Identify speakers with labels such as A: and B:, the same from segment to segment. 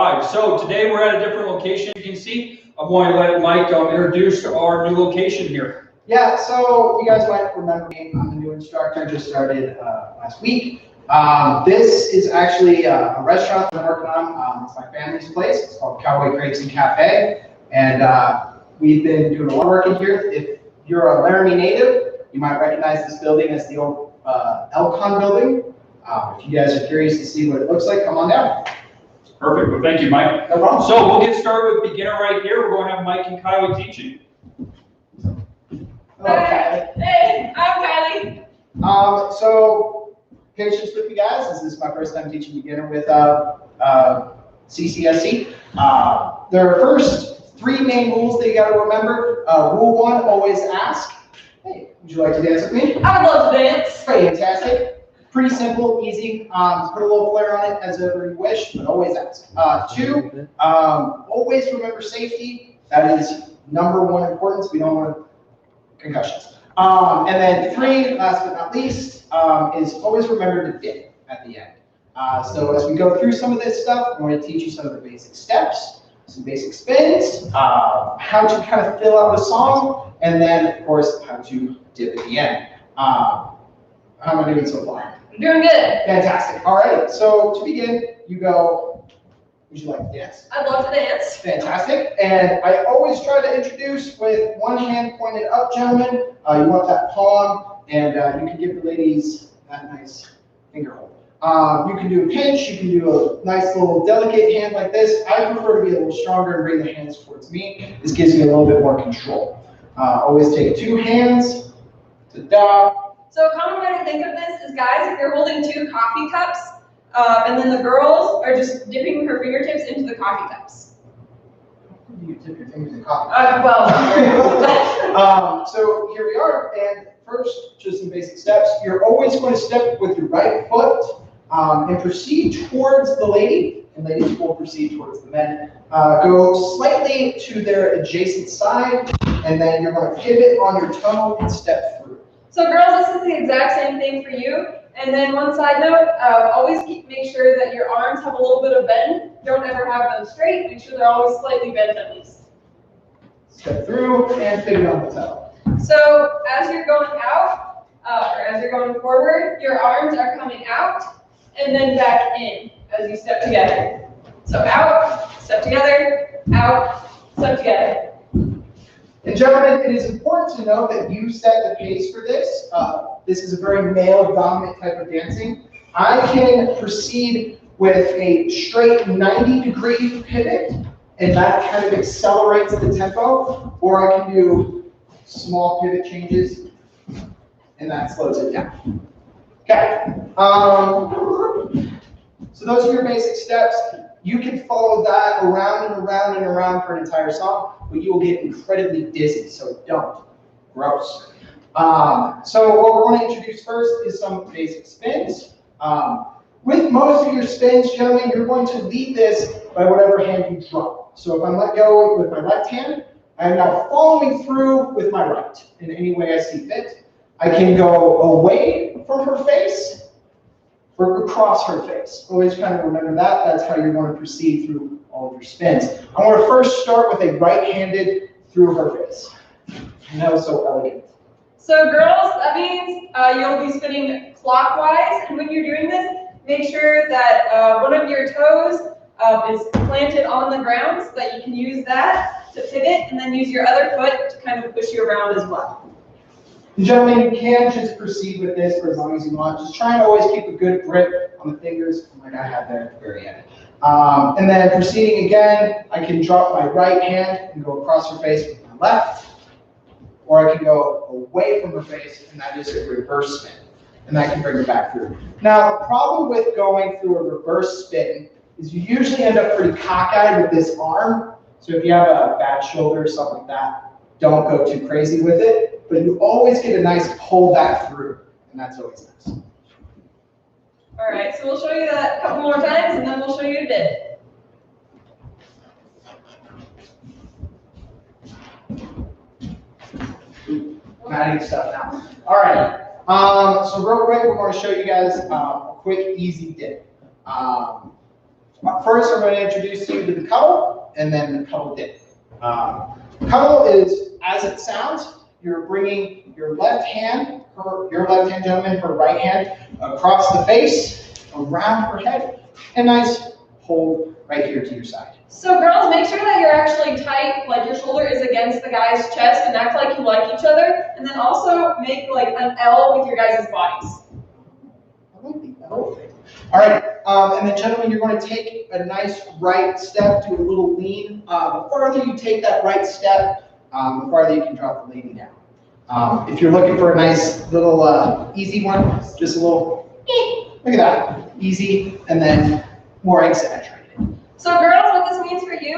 A: So today we're at a different location. You can see I'm going to let Mike introduce our new location here.
B: Yeah, so you guys might remember me. I'm the new instructor. Just started last week. This is actually a restaurant that I'm working on. It's my family's place. It's called Cowboy and Cafe, and we've been doing a lot of work in here. If you're a Laramie native, you might recognize this building as the old Elcon building. If you guys are curious to see what it looks like, come on down.
A: Perfect. Well, thank you, Mike.
B: No problem.
A: So we'll get started with beginner right here. We're going to have Mike and Kylie teaching.
B: Hello, Kylie.
C: Hey, I'm Kylie.
B: So patience with me, guys. This is my first time teaching beginner with CCSC. There are first three main rules that you got to remember. Rule one: always ask. Hey, would you like to dance with me?
C: I would love to dance.
B: Fantastic. Pretty simple, easy. Put a little flair on it as ever you wish, but always ask. Two, always remember safety. That is number one importance. We don't want concussions. And then three, last but not least, is always remember to dip at the end. So as we go through some of this stuff, I'm going to teach you some of the basic steps, some basic spins, how to kind of fill out a song, and then, of course, how to dip at the end. How am I doing so far?
C: Doing good.
B: Fantastic. All right, so to begin, you go, would you like to dance?
C: I'd love to dance.
B: Fantastic. And I always try to introduce with one hand pointed up, gentlemen. You want that palm, and you can give the ladies that nice finger hold. You can do a pinch, you can do a nice little delicate hand like this. I prefer to be a little stronger and bring the hands towards me. This gives me a little bit more control. Always take two hands to da.
C: So a common way to think of this is, guys, if you're holding two coffee cups, and then the girls are just dipping her fingertips into the coffee cups.
B: You dip your fingers in coffee. So here we are, and first, just some basic steps. You're always going to step with your right foot and proceed towards the lady, and ladies will proceed towards the men. Go slightly to their adjacent side, and then you're going to pivot on your toe and step through.
C: So girls, this is the exact same thing for you. And then one side note, always make sure that your arms have a little bit of bend. Don't ever have them straight. Make sure they're always slightly bent at least.
B: Step through and pivot on the toe.
C: So as you're going out, or as you're going forward, your arms are coming out and then back in as you step together. So out, step together, out, step together.
B: And gentlemen, it is important to know that you set the pace for this. This is a very male-dominant type of dancing. I can proceed with a straight 90-degree pivot, and that kind of accelerates the tempo, or I can do small pivot changes, and that slows it down. Okay. So those are your basic steps. You can follow that around and around and around for an entire song, but you will get incredibly dizzy, so don't. Gross. So what we're going to introduce first is some basic spins. With most of your spins, gentlemen, you're going to lead this by whatever hand you drop. So if I let go with my left hand, I am now following through with my right in any way I see fit. I can go away from her face, or across her face. Always kind of remember that. That's how you're going to proceed through all of your spins. I want to first start with a right-handed through her face. And that was so elegant.
C: So girls, that means you'll be spinning clockwise. And when you're doing this, make sure that one of your toes is planted on the ground so that you can use that to pivot, and then use your other foot to kind of push you around as well.
B: Gentlemen, you can just proceed with this for as long as you want. Just try and always keep a good grip on the fingers, like I had there at the very end. And then proceeding again, I can drop my right hand and go across her face with my left, or I can go away from her face, and that is a reverse spin, and that can bring her back through. Now, the problem with going through a reverse spin is you usually end up pretty cockeyed with this arm. So if you have a bad shoulder or something like that, don't go too crazy with it, but you always get a nice pull back through, and that's always nice.
C: All right, so we'll show you that a couple more times, and then we'll show you a bit.
B: I'm adding stuff now. All right, so real quick, we're going to show you guys a quick, easy dip. First, I'm going to introduce you to the cuddle and then the cuddle dip. Cuddle is, as it sounds, you're bringing your left hand, gentleman, her right hand across the face, around her head, and nice hold right here to your side.
C: So girls, make sure that you're actually tight, like your shoulder is against the guy's chest and act like you like each other. And then also make like an L with your guys' bodies.
B: I like the L thing. All right, and then gentlemen, you're going to take a nice right step, do a little lean. The farther you take that right step, the farther you can drop the lady down. If you're looking for a nice little easy one, just a little, look at that, easy, and then more exaggerated.
C: So girls, what this means for you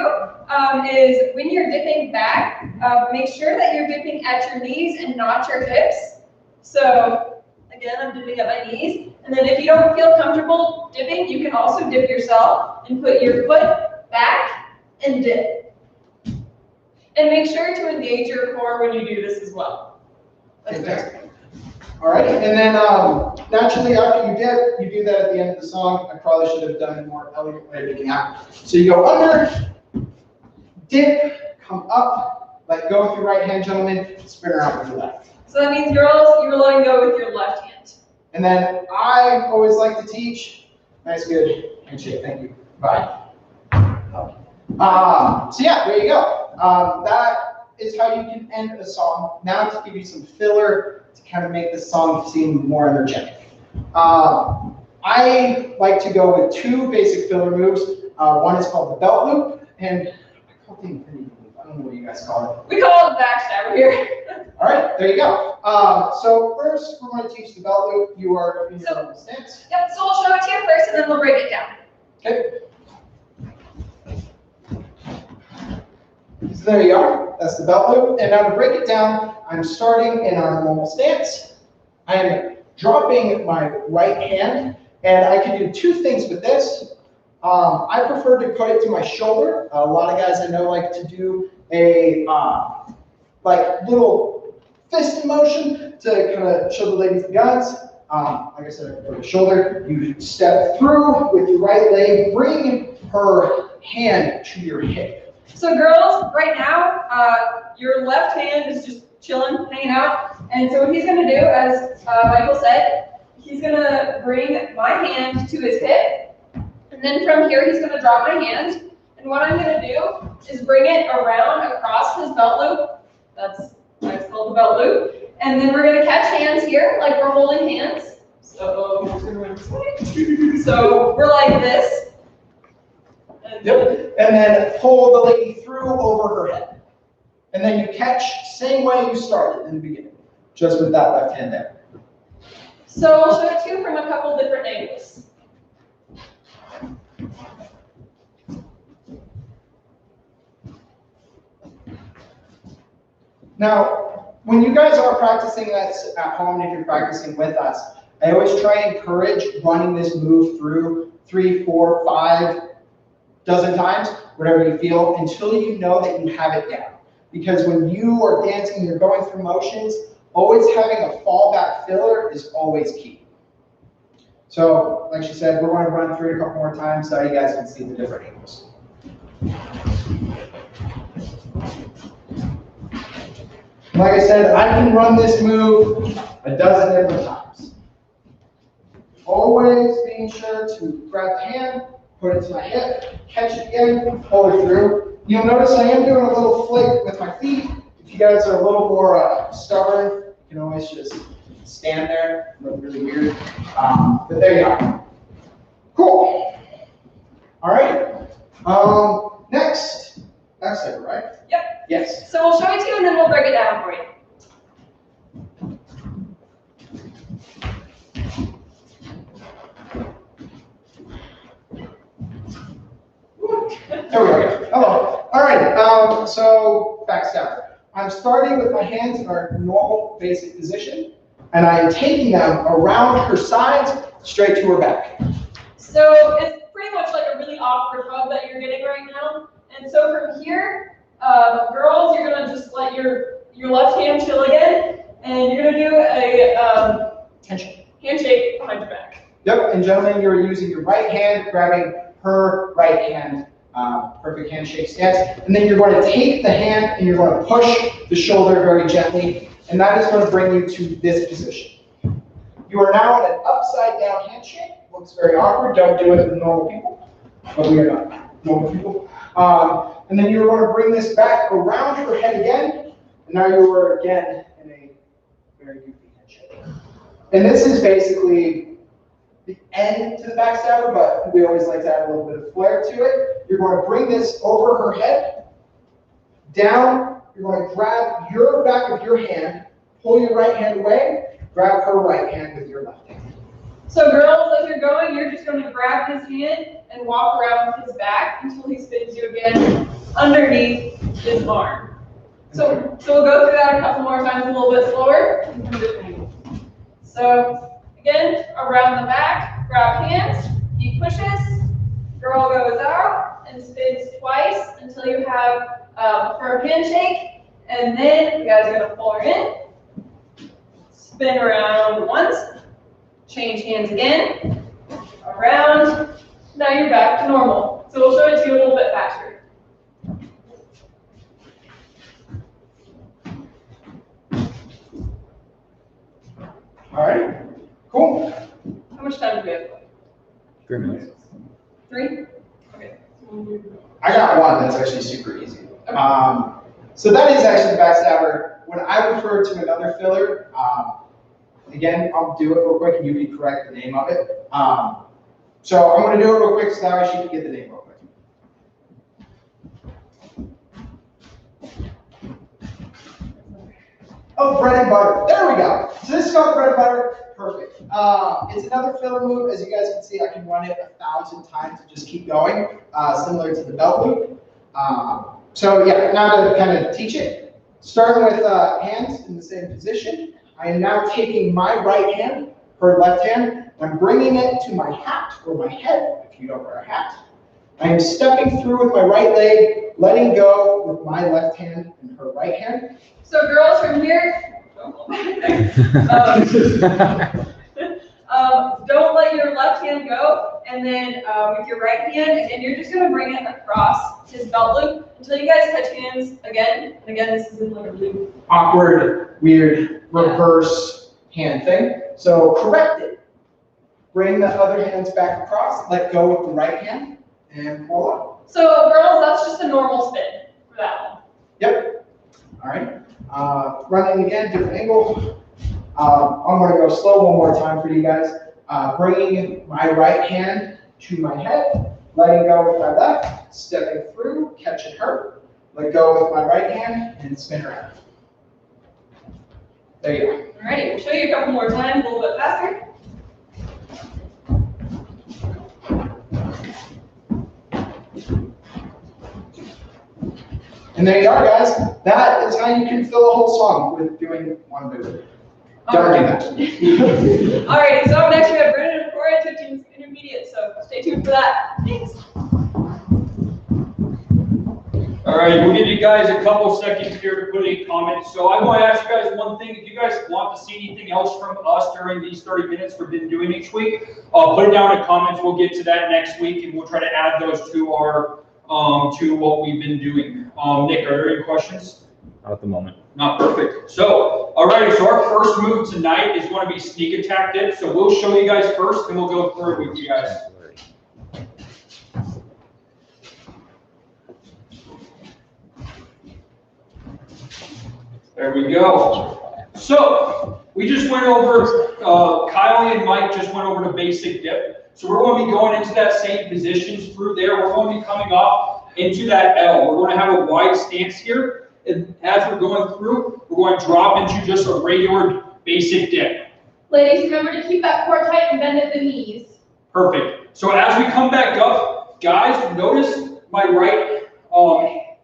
C: is when you're dipping back, make sure that you're dipping at your knees and not your hips. So again, I'm dipping at my knees. And then if you don't feel comfortable dipping, you can also dip yourself and put your foot back and dip. And make sure to engage your core when you do this as well. That's
B: fantastic. All right, and then naturally after you dip, you do that at the end of the song. I probably should have done a more elegant way of dipping out. So you go under, dip, come up, let go with your right hand, gentlemen, spin around with your left.
C: So that means, girls, you're letting go with your left hand.
B: And then I always like to teach, nice, good handshake, thank you, bye. So yeah, there you go. That is how you can end a song. Now to give you some filler to kind of make the song seem more energetic. I like to go with two basic filler moves. One is called the belt loop, and I call it the infinity loop. I don't know what you guys call it.
C: We call it the backstabber here.
B: All right, there you go. So first, we're going to teach the belt loop. You are in your normal stance.
C: Yep, so we'll show it to you first, and then we'll break it down.
B: Okay. So there you are. That's the belt loop. And now to break it down, I'm starting in our normal stance. I am dropping my right hand, and I can do two things with this. I prefer to put it to my shoulder. A lot of guys I know like to do a like little fist motion to kind of show the ladies the guns. Like I said, I put it shoulder. You step through with your right leg, bring her hand to your hip.
C: So girls, right now, your left hand is just chilling, hanging out. And so what he's gonna do, as Michael said, he's gonna bring my hand to his hip. And then from here, he's gonna drop my hand. And what I'm gonna do is bring it around across his belt loop. That's why it's called the belt loop. And then we're gonna catch hands here, like we're holding hands. So we're like this.
B: Yep. And then pull the lady through over her head. And then you catch same way you started in the beginning, just with that left hand there.
C: So I'll show it to you from a couple different angles.
B: Now, when you guys are practicing this at home, if you're practicing with us, I always try and encourage running this move through 3, 4, 5 dozen times, whatever you feel, until you know that you have it down. Because when you are dancing, you're going through motions, always having a fallback filler is always key. So, like she said, we're going to run through it a couple more times so you guys can see the different angles. Like I said, I can run this move a dozen different times. Always being sure to grab the hand, put it to my hip, catch it again, pull it through. You'll notice I am doing a little flick with my feet. If you guys are a little more stubborn, you can always just stand there, look really weird. But there you are. Cool. All right. Next, Backstabber, right?
C: Yep.
B: Yes.
C: So we'll show it to you and then we'll break it down for you.
B: There we go. Hello. All right. So Backstabber. I'm starting with my hands in our normal basic position, and I am taking them around her sides, straight to her back.
C: So it's pretty much like a really awkward hug that you're getting right now. And so from here, girls, you're gonna just let your left hand chill again, and you're gonna do a handshake behind your back.
B: Yep. And gentlemen, you're using your right hand, grabbing her right hand, perfect handshake stance. And then you're going to take the hand and you're going to push the shoulder very gently, and that is going to bring you to this position. You are now in an upside down handshake. Looks very awkward. Don't do it with normal people, but we are not normal people. And then you're going to bring this back around her head again, and now you are again in a very goofy handshake. And this is basically the end to the backstabber, but we always like to add a little bit of flair to it. You're going to bring this over her head, down. You're going to grab your back of your hand, pull your right hand away, grab her right hand with your left hand.
C: So girls, as you're going, you're just going to grab his hand and walk around with his back until he spins you again underneath his arm. So we'll go through that a couple more times, a little bit slower. So again, around the back, grab hands, he pushes, girl goes out and spins twice until you have a firm handshake, and then you guys are going to pull her in, spin around once, change hands again, around, now you're back to normal. So we'll show it to you a little bit faster.
B: All right, cool.
C: How much time do we have?
D: 3 minutes.
C: 3? Okay.
B: I got one that's actually super easy. So that is actually the backstabber. When I refer to another filler, again, I'll do it real quick and you can correct the name of it. So I'm going to do it real quick so that way she can get the name real quick. Oh, bread and butter. There we go. So this is called bread and butter. Perfect. It's another filler move. As you guys can see, I can run it 1,000 times and just keep going, similar to the belt loop. So yeah, now to kind of teach it, starting with hands in the same position, I am now taking my right hand, her left hand, and I'm bringing it to my hat or my head, if you don't wear a hat. I am stepping through with my right leg, letting go with my left hand and her right hand.
C: So girls, from here, don't let your left hand go, and then with your right hand, and you're just going to bring it across his belt loop until you guys touch hands again. And again, this is in like a loop.
B: Awkward, weird, reverse hand thing. So correct it. Bring the other hands back across, let go with the right hand, and pull up.
C: So girls, that's just a normal spin for that one.
B: Yep. All right. Running again, different angle. I'm going to go slow one more time for you guys. Bringing my right hand to my head, letting go with my left, stepping through, catching her, let go with my right hand, and spin around. There you go.
C: Alrighty, we'll show you a couple more times, a little bit faster.
B: And there you are, guys. That is how you can fill a whole song with doing one move. Don't do that.
C: Alright, so next we have Brennon and Cora teaching intermediate, so stay tuned for that. Thanks.
A: All right, we'll give you guys a couple seconds here to put in comments. So I want to ask you guys one thing. If you guys want to see anything else from us during these 30 minutes we've been doing each week, put it down in the comments. We'll get to that next week, and we'll try to add those to our to what we've been doing. Nick, are there any questions?
D: Not at the moment.
A: Not perfect. So, all right, so our first move tonight is going to be sneak attack dip. So we'll show you guys first, and we'll go through it with you guys. There we go. So we just went over, Kylie and Mike just went over to basic dip. So we're going to be going into that same positions through there. We're going to be coming off into that L. We're going to have a wide stance here. And as we're going through, we're going to drop into just a regular basic dip.
E: Ladies, remember to keep that core tight and bend at the knees.
A: Perfect. So as we come back up, guys, notice my right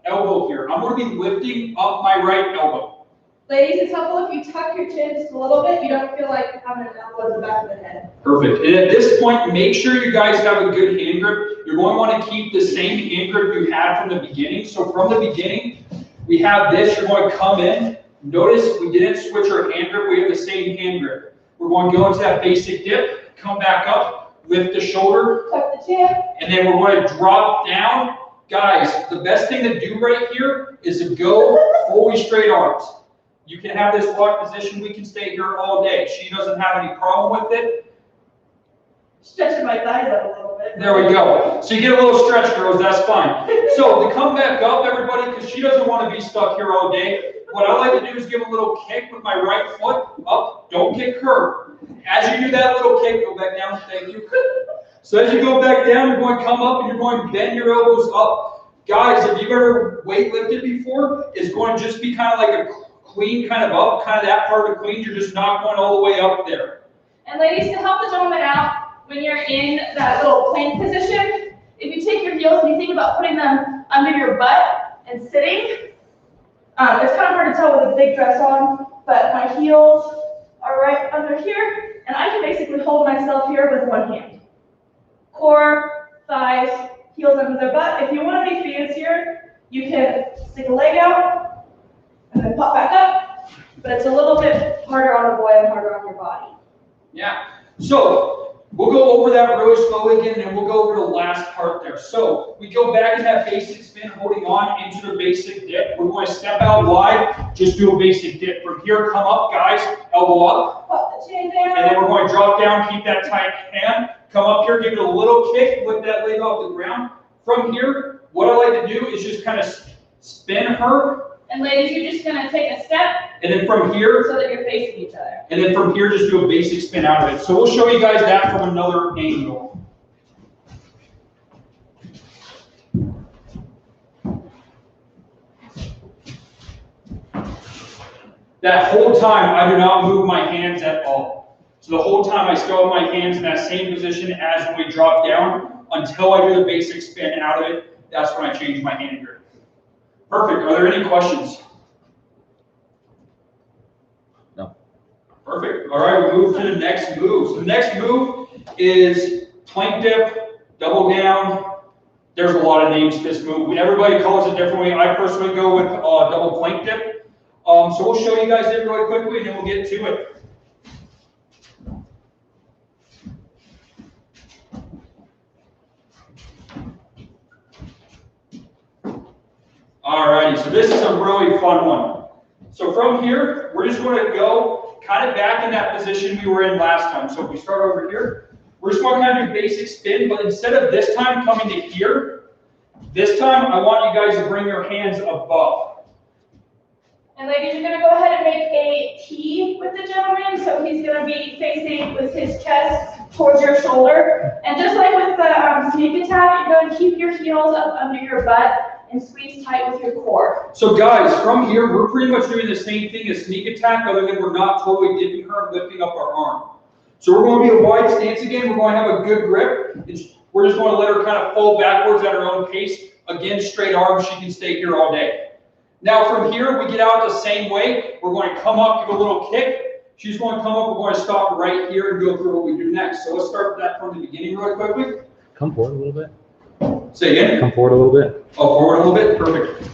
A: elbow here. I'm going to be lifting up my right elbow.
E: Ladies, it's helpful if you tuck your chin just a little bit. You don't feel like having an elbow in the back of the head.
A: Perfect. And at this point, make sure you guys have a good hand grip. You're going to want to keep the same hand grip you had from the beginning. So from the beginning, we have this. You're going to come in. Notice we didn't switch our hand grip. We have the same hand grip. We're going to go into that basic dip, come back up, lift the shoulder,
E: Tuck the chin.
A: and then we're going to drop down. Guys, the best thing to do right here is to go fully straight arms. You can have this locked position. We can stay here all day. She doesn't have any problem with it.
E: Stretching my thighs up a little bit.
A: There we go. So you get a little stretch, girls, that's fine. So to come back up, everybody, because she doesn't want to be stuck here all day, what I like to do is give a little kick with my right foot up. Don't kick her. As you do that little kick, go back down. Thank you. So as you go back down, you're going to come up and you're going to bend your elbows up. Guys, if you've ever weightlifted before, it's going to just be kind of like a queen kind of up, kind of that part of the queen. You're just not going all the way up there.
E: And ladies, to help the gentleman out, when you're in that little plank position, if you take your heels and you think about putting them under your butt and sitting, it's kind of hard to tell with a big dress on, but my heels are right under here, and I can basically hold myself here with one hand. Core, thighs, heels under their butt. If you want to be fancier, you can stick a leg out and then pop back up, but it's a little bit harder on a boy and harder on your body.
A: Yeah. So we'll go over that really slowly again, and then we'll go over the last part there. So we go back in that basic spin, holding on into the basic dip. We're going to step out wide, just do a basic dip. From here, come up, guys, elbow up.
E: Pop the chin down.
A: And then we're going to drop down, keep that tight hand. Come up here, give it a little kick, lift that leg off the ground. From here, what I like to do is just kind of spin her.
E: And ladies, you're just gonna take a step.
A: And then from here,
E: So that you're facing each other.
A: and then from here, just do a basic spin out of it. So we'll show you guys that from another angle. That whole time, I do not move my hands at all. So the whole time I still have my hands in that same position as when we drop down until I do the basic spin out of it. That's when I change my hand grip. Perfect. Are there any questions?
D: No.
A: Perfect. All right, we'll move to the next move. So the next move is plank dip, double down. There's a lot of names to this move. Everybody calls it differently. I personally go with double plank dip. So we'll show you guys it really quickly, and then we'll get to it. Alrighty, so this is a really fun one. So from here, we're just going to go kind of back in that position we were in last time. So if we start over here, we're just going to kind of do basic spin, but instead of this time coming to here, this time I want you guys to bring your hands above.
E: And ladies, you're gonna go ahead and make a T with the gentleman. So he's gonna be facing with his chest towards your shoulder. And just like with the sneak attack, you're going to keep your heels up under your butt and squeeze tight with your core.
A: So guys, from here, we're pretty much doing the same thing as sneak attack, other than we're not totally dipping her and lifting up our arm. So we're going to be a wide stance again. We're going to have a good grip. We're just going to let her kind of fall backwards at her own pace. Again, straight arms. She can stay here all day. Now from here, we get out the same way. We're going to come up, give a little kick. She's going to come up. We're going to stop right here and go through what we do next. So let's start that from the beginning really quickly.
D: Come forward a little bit.
A: Say again.
D: Come forward a little bit.
A: Oh, forward a little bit. Perfect.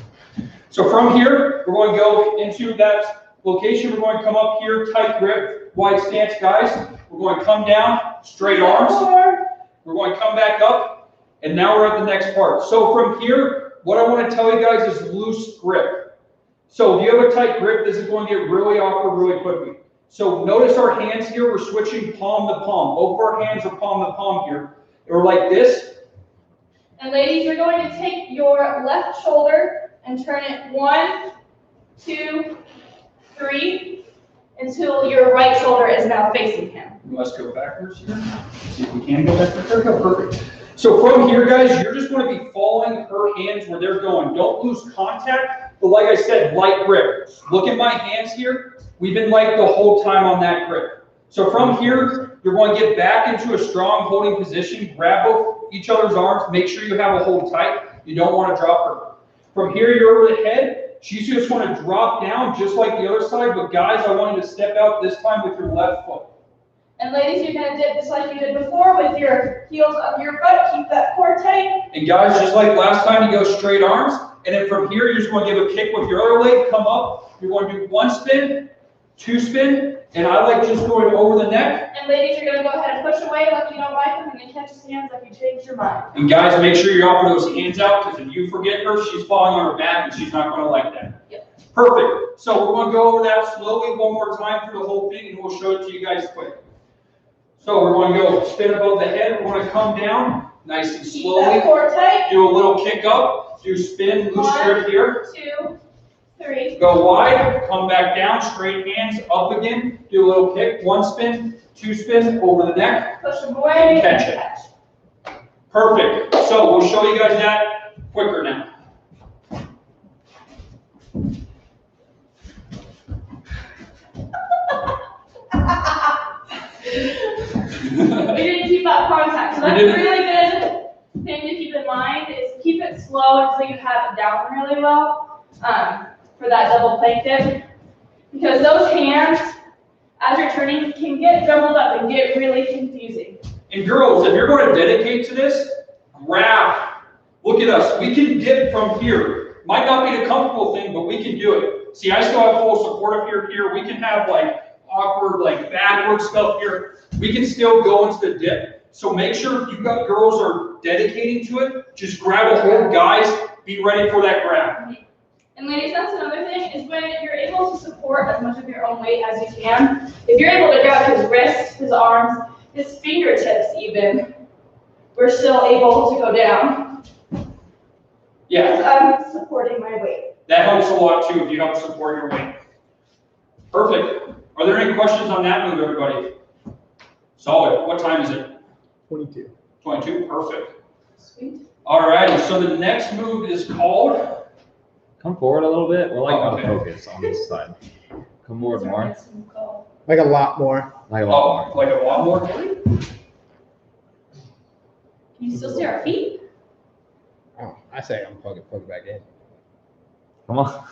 A: So from here, we're going to go into that location. We're going to come up here, tight grip, wide stance, guys. We're going to come down, straight arms. We're going to come back up, and now we're at the next part. So from here, what I want to tell you guys is loose grip. So if you have a tight grip, this is going to get really awkward really quickly. So notice our hands here, we're switching palm to palm. Both of our hands are palm to palm here. And we're like this.
E: And ladies, you're going to take your left shoulder and turn it 1, 2, 3, until your right shoulder is now facing him.
A: Let's go backwards here. See if we can go backwards. There we go, perfect. So from here, guys, you're just going to be following her hands where they're going. Don't lose contact, but like I said, light grip. Look at my hands here. We've been light the whole time on that grip. So from here, you're going to get back into a strong holding position. Grab both each other's arms. Make sure you have a hold tight. You don't want to drop her. From here, you're over the head. She's just going to drop down just like the other side. But guys, I want you to step out this time with your left foot.
E: And ladies, you're going to dip just like you did before with your heels under your butt. Keep that core tight.
A: And guys, just like last time, you go straight arms. And then from here, you're just going to give a kick with your other leg. Come up. You're going to do one spin, two spin, and I like just going over the neck.
E: And ladies, you're gonna go ahead and push away like you don't like them, and then catch his hands like you changed your mind.
A: And guys, make sure you offer those hands out, because if you forget her, she's falling on her back, and she's not gonna like that.
E: Yep.
A: Perfect. So we're gonna go over that slowly one more time through the whole thing, and we'll show it to you guys quick. So we're going to go spin above the head. We're going to come down nice and
E: Keep
A: slowly.
E: that core tight.
A: Do a little kick up. Do spin, loose grip here.
E: 1, 2, 3.
A: Go wide. Come back down. Straight hands up again. Do a little kick. One spin, two spin over the neck.
E: Push them away.
A: And catch it. Perfect. So we'll show you guys that quicker now.
E: We didn't keep up contact. So that's a really good thing to keep in mind is keep it slow until you have it down really well for that double plank dip. Because those hands, as you're turning, can get jumbled up and get really confusing.
A: And girls, if you're going to dedicate to this, grab. Look at us. We can dip from here. Might not be the comfortable thing, but we can do it. See, I still have full support up here. We can have like awkward, like backward stuff here. We can still go into the dip. So make sure if you've got girls are dedicating to it, just grab a hold. Guys, be ready for that grab.
E: And ladies, that's another thing, is when you're able to support as much of your own weight as you can, if you're able to grab his wrists, his arms, his fingertips even, we're still able to go down.
A: Yeah.
E: I'm supporting my weight.
A: That helps a lot too if you help support your weight. Perfect. Are there any questions on that move, everybody? Solid. What time is it?
B: 22.
A: 22. Perfect.
E: Sweet.
A: All right. So the next move is called.
D: Come forward a little bit. We're like out
A: okay.
D: of focus on this side. Come forward more.
B: Like a lot more.
D: Like a lot more.
A: Like a lot more.
E: Can you still see our feet?
B: Oh, I say I'm plug it back in.
D: Come on.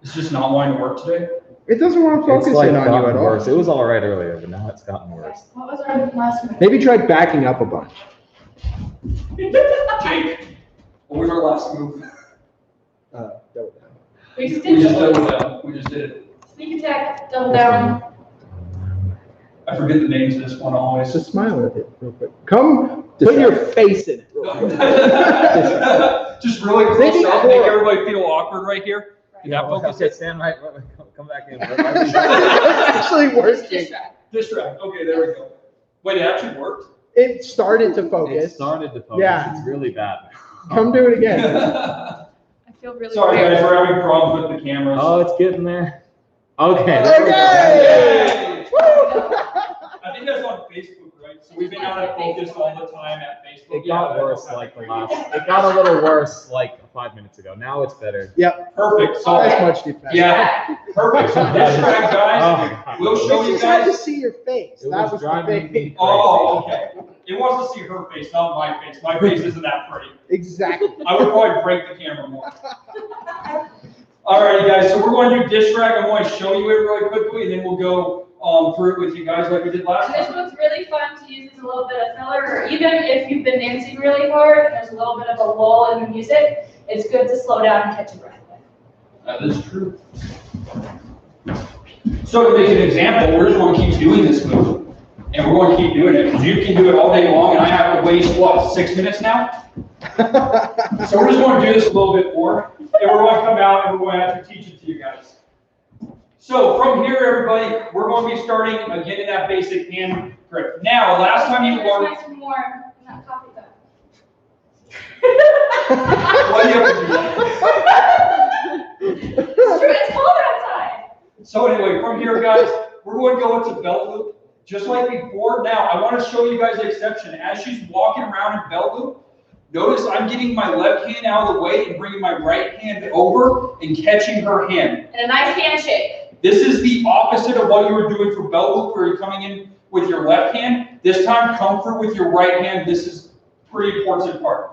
A: It's just not wanting to work today.
B: It doesn't want to focus
D: It's like
B: in on you
D: gotten
B: at all.
D: worse. It was all right earlier, but now it's gotten
E: Okay.
D: worse.
E: What was our last move?
B: Maybe try backing up a bunch.
A: Jake, what was our last move?
B: Double down.
E: We just
A: We
E: did
A: just
E: it.
A: did it. We just did it.
E: Sneak attack, double down.
A: I forget the names of this one always.
B: Just smile at it real quick. Come, put your face in it. Real quick.
A: Just really close up, make everybody feel awkward right here. Yeah,
D: Okay, stand right. Come back in.
B: That's actually worse.
A: Distract. Okay, there we go. Wait, it actually worked?
B: It started to
D: It
B: focus.
D: started to focus.
B: Yeah.
D: It's really bad.
B: Come do it again.
C: I feel really
A: Sorry
C: weird.
A: guys, we're having problems with the cameras.
D: Oh, it's getting there. Okay.
B: Okay.
A: Yay! I think that's on Facebook, right? So we've been out of focus all the time at Facebook.
D: It got worse like the last. It got a little worse like 5 minutes ago. Now it's better.
B: Yep.
A: Perfect. So
B: That's much better.
A: yeah, perfect. So this track, guys, we'll show
B: It
A: you
B: just had to
A: guys.
B: see your face.
D: It
B: That
D: was
B: was the
D: driving
B: thing.
D: me
A: Oh, okay. It wants to see her face, not my face. My face isn't that pretty.
B: Exactly.
A: I would probably break the camera more. All right, guys. So we're going to do dish track. I'm going to show you it really quickly, and then we'll go through it with you guys like we did last
E: And this
A: time.
E: one's really fun to use as a little bit of filler, or even if you've been dancing really hard and there's a little bit of a lull in the music, it's good to slow down and catch your breath.
A: That is true. So to make an example, we're just going to keep doing this move. And we're going to keep doing it, because you can do it all day long, and I have to waste, what, 6 minutes now? So we're just going to do this a little bit more, and we're going to come out and we're going to have to teach it to you guys. So from here, everybody, we're going to be starting again in that basic hand grip. Now, last time you
E: There's
A: learned,
E: nice and warm in that coffee cup.
A: what do you have to do?
E: It's true, it's cold outside.
A: So anyway, from here, guys, we're going to go into belt loop, just like before. Now, I want to show you guys the exception. As she's walking around in belt loop, notice I'm getting my left hand out of the way and bringing my right hand over and catching her hand.
E: And a nice handshake.
A: This is the opposite of what you were doing for belt loop, where you're coming in with your left hand. This time, come through with your right hand. This is a pretty important part.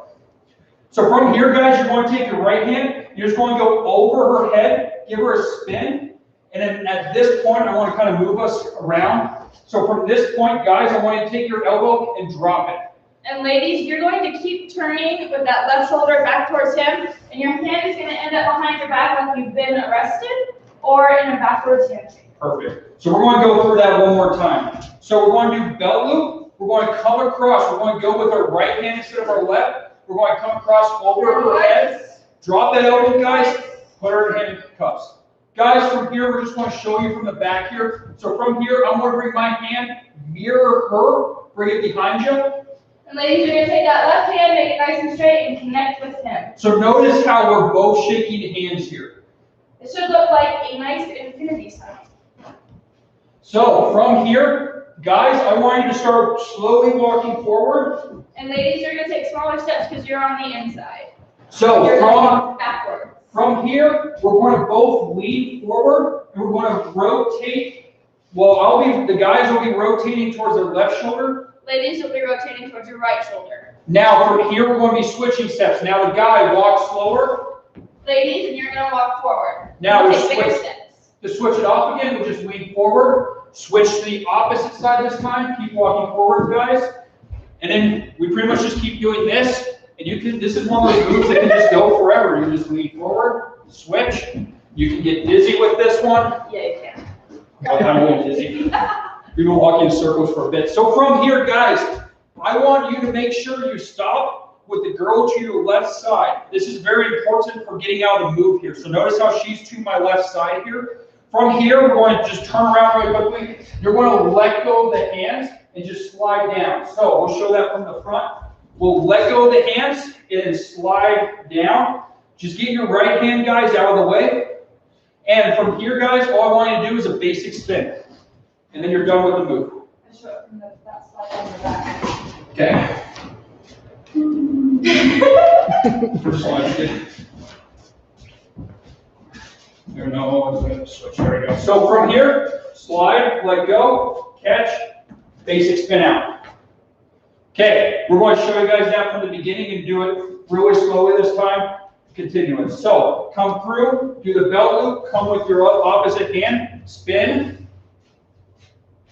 A: So from here, guys, you're going to take your right hand. You're just going to go over her head, give her a spin. And then at this point, I want to kind of move us around. So from this point, guys, I want you to take your elbow and drop it.
E: And ladies, you're going to keep turning with that left shoulder back towards him, and your hand is going to end up behind your back like you've been arrested, or in a backwards handshake.
A: Perfect. So we're going to go through that one more time. So we're going to do belt loop. We're going to come across. We're going to go with our right hand instead of our left. We're going to come across over her head. Drop that elbow, guys. Put her in handcuffs. Guys, from here, we're just going to show you from the back here. So from here, I'm going to bring my hand, mirror her, bring it behind you.
E: And ladies, you're going to take that left hand, make it nice and straight, and connect with him.
A: So notice how we're both shaking hands here.
E: It should look like a nice infinity sign.
A: So from here, guys, I want you to start slowly walking forward.
E: And ladies, you're going to take smaller steps because you're on the inside.
A: So
E: You're going backward.
A: From here, we're going to both lean forward, and we're going to rotate. Well, the guys will be rotating towards their left shoulder.
E: Ladies, you'll be rotating towards your right shoulder.
A: Now, from here, we're going to be switching steps. Now, the guy walks slower.
E: Ladies, and you're going to walk forward.
A: Now,
E: take bigger steps.
A: To switch it off again, we just lean forward. Switch to the opposite side this time. Keep walking forward, guys. And then we pretty much just keep doing this. And you can, this is one of those moves that can just go forever. You just lean forward, switch. You can get dizzy with this one.
E: Yeah, you can.
A: I'm a little dizzy. We've been walking in circles for a bit. So from here, guys, I want you to make sure you stop with the girl to your left side. This is very important for getting out of the move here. So notice how she's to my left side here. From here, we're going to just turn around really quickly. You're going to let go of the hands and just slide down. So we'll show that from the front. We'll let go of the hands and slide down. Just get your right hand, guys, out of the way. And from here, guys, all I want you to do is a basic spin. And then you're done with the move.
E: I'll show it from that slide on the back.
A: Okay. First slide. There, no, it's switch. There we go. So from here, slide, let go, catch, basic spin out. Okay, we're going to show you guys that from the beginning and do it really slowly this time. Continuing. So come through, do the belt loop, come with your opposite hand, spin.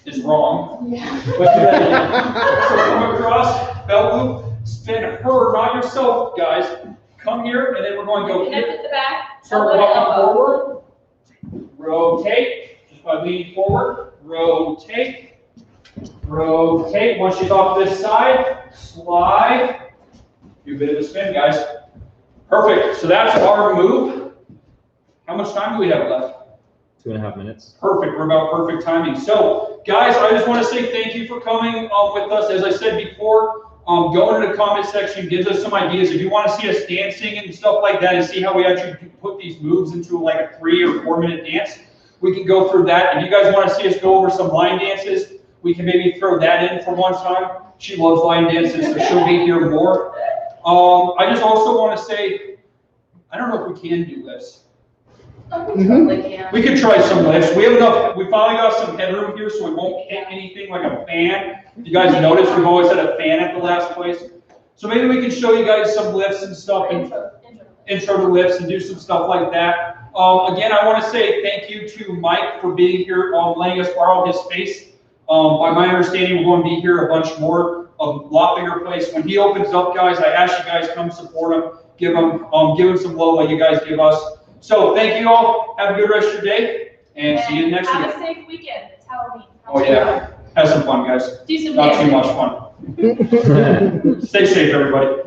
A: Is wrong.
E: Yeah.
A: Let's do that again. So come across, belt loop, spin her, not yourself, guys. Come here, and then we're going to go
E: Connect at the back.
A: start walking forward, rotate, just by leaning forward, rotate, rotate. Once she's off this side, slide, do a bit of a spin, guys. Perfect, so that's our move. How much time do we have left?
D: 2.5 minutes.
A: Perfect, we're about perfect timing. So, guys, I just want to say thank you for coming with us. As I said before, go into the comment section, gives us some ideas. If you want to see us dancing and stuff like that and see how we actually put these moves into like a 3 or 4 minute dance, we can go through that. If you guys want to see us go over some line dances, we can maybe throw that in for one time. She loves line dances, so she'll be here more. I just also want to say, I don't know if we can do this. We could try some lifts. We have enough. We finally got some headroom here, so we won't hit anything like a fan. If you guys notice, we've always had a fan at the last place. So maybe we can show you guys some lifts and stuff, and intro to lifts, and do some stuff like that. Again, I want to say thank you to Mike for being here, letting us borrow his space. By my understanding, we're going to be here a bunch more, a lot bigger place. When he opens up, guys, I ask you guys come support him, give him some love like you guys give us. So thank you all. Have a good rest of your day, and see you next week.
E: Have a safe weekend. It's Halloween.
A: Oh yeah, have some fun, guys.
E: Do some
A: Not too
E: dancing.
A: much fun. Stay safe, everybody.